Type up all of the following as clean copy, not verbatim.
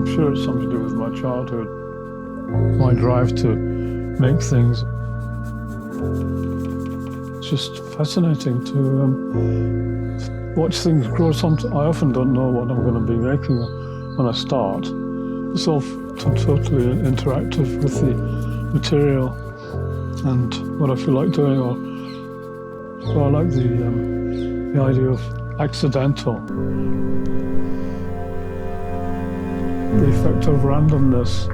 I'm sure it's something to do with my childhood, my drive to make things. It's just fascinating to watch things grow. I often don't know what I'm going to be making when I start. It's all totally interactive with the material and what I feel like doing. So I like the idea of accidental, the effect of randomness.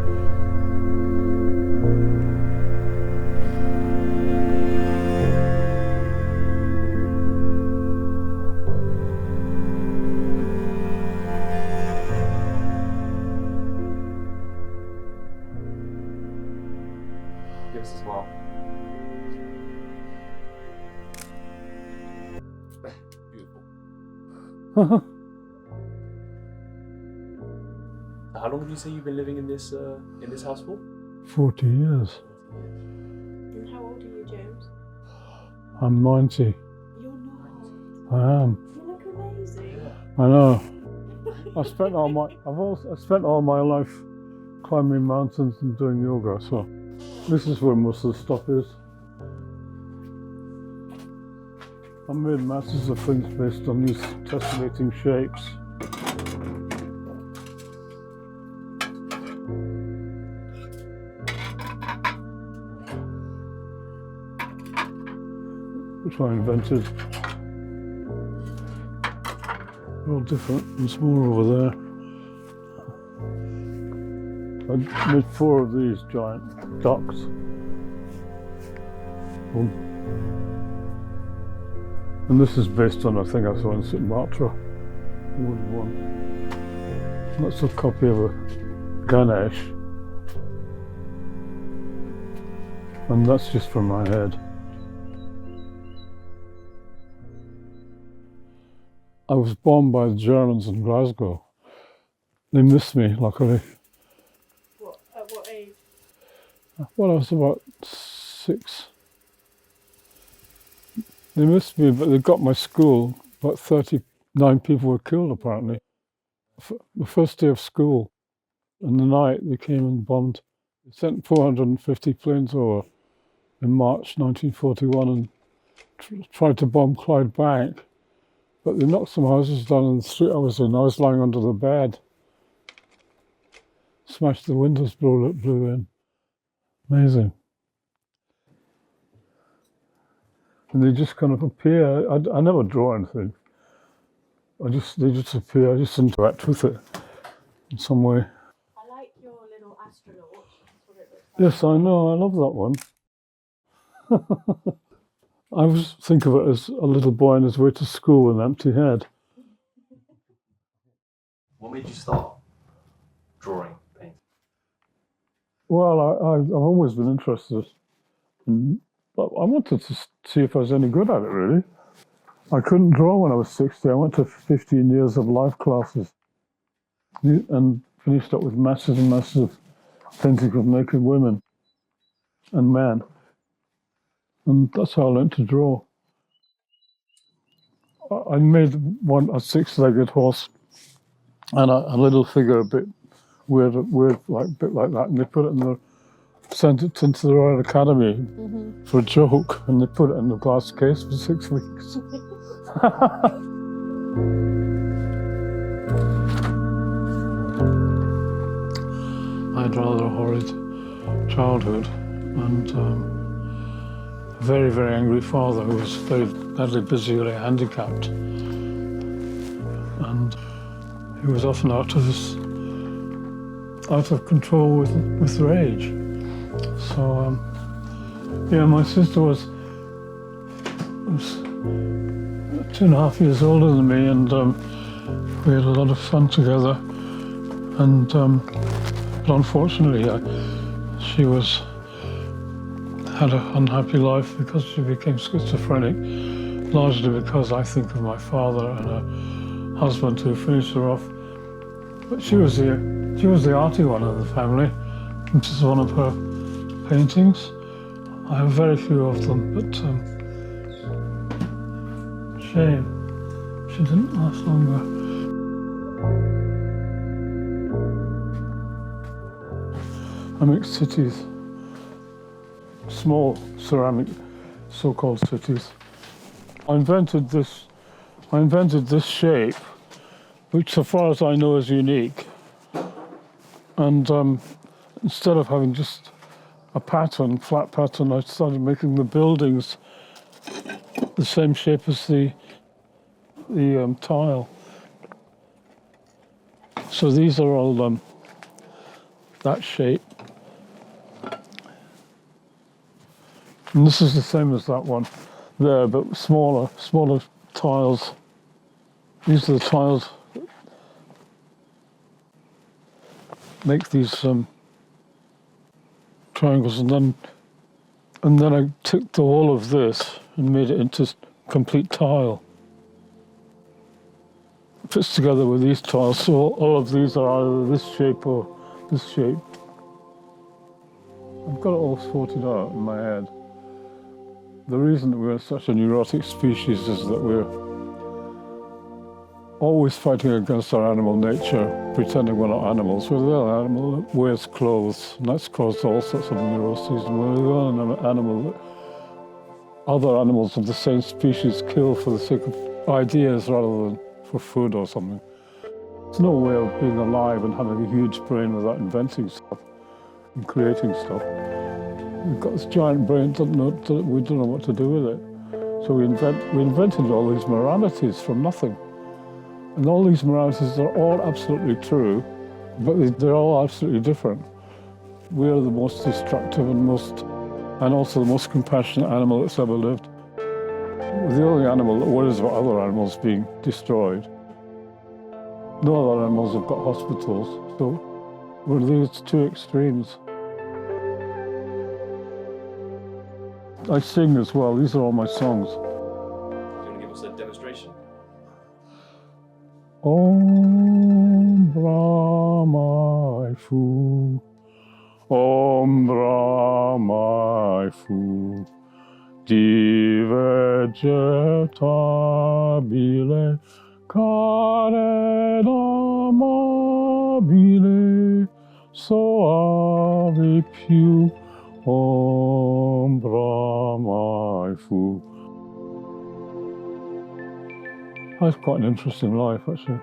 This as well. Beautiful. How long would you say you've been living in this house for? 40 years. And how old are you, James? I'm 90. You're not. I am. You look amazing. I know. I spent all my life climbing mountains and doing yoga, so this is where most of the stuff is. I made masses of things based on these tessellating shapes. Which I invented. They're all different. There's more over there. I made 4 of these giant ducks. And this is based on a thing I saw in Sumatra. Wood one. That's a copy of a Ganesh. And that's just from my head. I was bombed by the Germans in Glasgow. They missed me, luckily. At what age? Well, I was about 6. They missed me, but they got my school. About 39 people were killed, apparently. The first day of school, in the night, they came and bombed. They sent 450 planes over in March 1941 and tried to bomb Clyde Bank. But they knocked some houses down in the street I was in. I was lying under the bed. Smashed the windows, blew in. Amazing. And they just kind of appear. I never draw anything. They just appear. I just interact with it in some way. I like your little astronaut. That's what it looks like. Yes, I know. I love that one. I always think of it as a little boy on his way to school with an empty head. What made you start drawing, painting? Well, I've always been interested. But I wanted to see if I was any good at it, really. I couldn't draw when I was 60. I went to 15 years of life classes and finished up with masses and masses of paintings of naked women and men. And that's how I learned to draw. I made a 6-legged horse and a little figure, a bit weird, bit like that, and they put it sent it into the Royal Academy for a joke, and they put it in the glass case for 6 weeks. I had rather a horrid childhood, and a very, very angry father who was very badly visually handicapped, and he was often out of control with rage. So yeah, my sister was 2.5 years older than me, and we had a lot of fun together. And but unfortunately, she had an unhappy life because she became schizophrenic, largely because I think of my father and her husband who finished her off. But she was the arty one of the family, which is one of her paintings. I have very few of them, but shame she didn't last longer. I make cities, small ceramic so-called cities. I invented this shape, which so far as I know is unique. And instead of having just a pattern, flat pattern, I started making the buildings the same shape as the tile. So these are all that shape. And this is the same as that one there, but smaller tiles. These are the tiles that make these triangles, and then I took all of this and made it into complete tile. It fits together with these tiles, so all of these are either this shape or this shape. I've got it all sorted out in my head. The reason that we're such a neurotic species is that we're always fighting against our animal nature, pretending we're not animals. We're the only animal that wears clothes, and that's caused all sorts of neuroses. And we're the only animal that other animals of the same species kill for the sake of ideas rather than for food or something. There's no way of being alive and having a huge brain without inventing stuff and creating stuff. We've got this giant brain, we don't know what to do with it. So we invented all these moralities from nothing. And all these moralities are all absolutely true, but they're all absolutely different. We're the most destructive and also the most compassionate animal that's ever lived. We're the only animal that worries about other animals being destroyed. No other animals have got hospitals, so we're these two extremes. I sing as well. These are all my songs. Do you want to give us a demonstration? Om Brahma Fu, Om Brahma Fu, Di vegetabile, care amabile, soave più, Om Brahma Fu. That's quite an interesting life, actually.